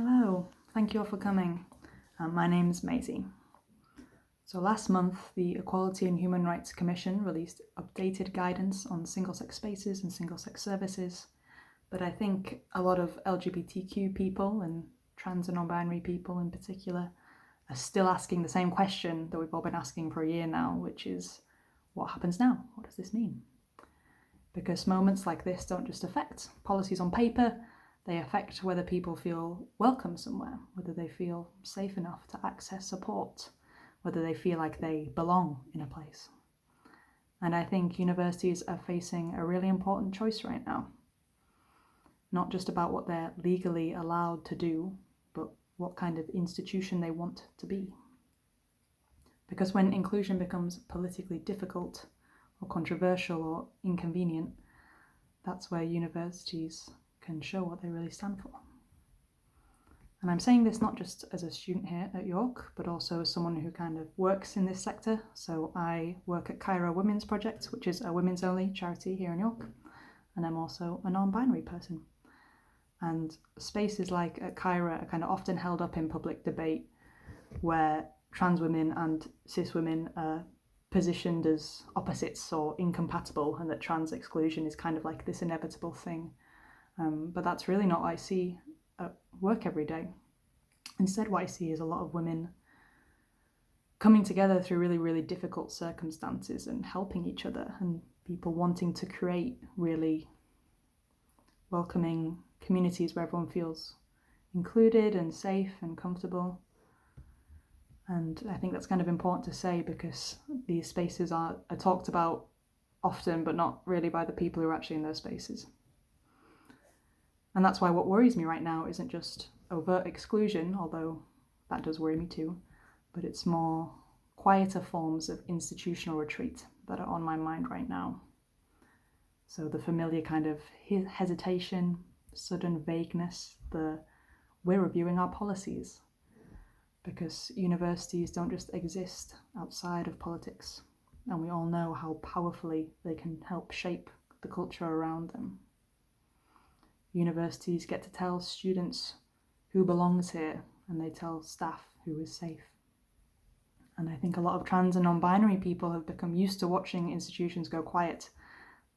Hello, thank you all for coming. My name's Maisie. So last month, the Equality and Human Rights Commission released updated guidance on single-sex spaces and single-sex services, but I think a lot of LGBTQ people and trans and non-binary people in particular are still asking the same question that we've all been asking for a year now, which is, what happens now? What does this mean? Because moments like this don't just affect policies on paper, they affect whether people feel welcome somewhere, whether they feel safe enough to access support, whether they feel like they belong in a place. And I think universities are facing a really important choice right now. Not just about what they're legally allowed to do, but what kind of institution they want to be. Because when inclusion becomes politically difficult or controversial or inconvenient, that's where universities can show what they really stand for. And I'm saying this not just as a student here at York, but also as someone who kind of works in this sector. So I work at Cairo Women's Project, which is a women's only charity here in York. And I'm also a non-binary person. And spaces like at Cairo are kind of often held up in public debate where trans women and cis women are positioned as opposites or incompatible, and that trans exclusion is kind of like this inevitable thing. But that's really not what I see at work every day. Instead, what I see is a lot of women coming together through really, really difficult circumstances and helping each other, and people wanting to create really welcoming communities where everyone feels included and safe and comfortable. And I think that's kind of important to say, because these spaces are talked about often, but not really by the people who are actually in those spaces. And that's why what worries me right now isn't just overt exclusion, although that does worry me too, but it's more quieter forms of institutional retreat that are on my mind right now. So the familiar kind of hesitation, sudden vagueness, we're reviewing our policies, because universities don't just exist outside of politics, and we all know how powerfully they can help shape the culture around them. Universities get to tell students who belongs here, and they tell staff who is safe. And I think a lot of trans and non-binary people have become used to watching institutions go quiet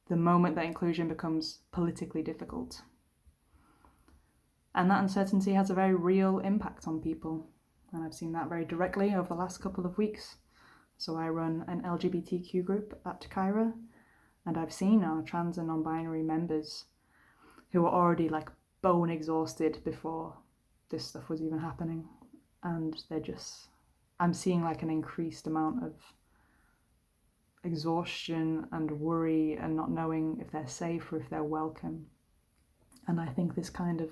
the moment that inclusion becomes politically difficult. And that uncertainty has a very real impact on people. And I've seen that very directly over the last couple of weeks. So I run an LGBTQ group at Cairo, and I've seen our trans and non-binary members who were already like bone exhausted before this stuff was even happening. And I'm seeing like an increased amount of exhaustion and worry and not knowing if they're safe or if they're welcome. And I think this kind of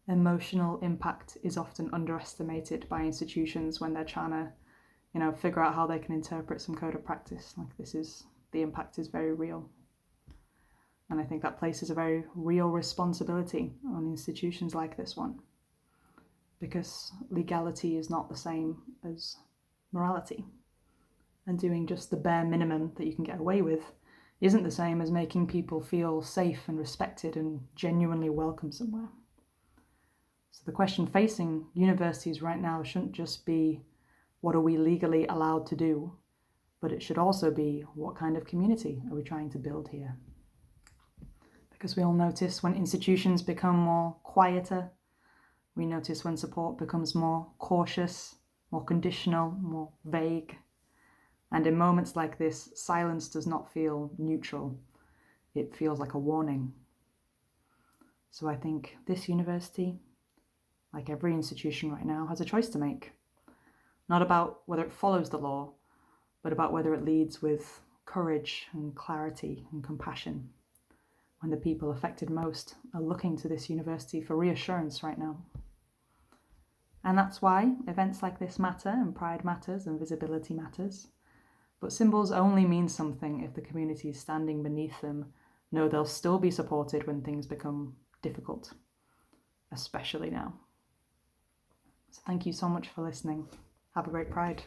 emotional impact is often underestimated by institutions when they're trying to, figure out how they can interpret some code of practice. Like the impact is very real. And I think that places a very real responsibility on institutions like this one, because legality is not the same as morality. And doing just the bare minimum that you can get away with isn't the same as making people feel safe and respected and genuinely welcome somewhere. So the question facing universities right now shouldn't just be, what are we legally allowed to do? But it should also be, what kind of community are we trying to build here? Because we all notice when institutions become more quieter, we notice when support becomes more cautious, more conditional, more vague. And in moments like this, silence does not feel neutral. It feels like a warning. So I think this university, like every institution right now, has a choice to make. Not about whether it follows the law, but about whether it leads with courage and clarity and compassion, when the people affected most are looking to this university for reassurance right now. And that's why events like this matter, and pride matters, and visibility matters. But symbols only mean something if the communities standing beneath them know they'll still be supported when things become difficult, especially now. So thank you so much for listening. Have a great Pride.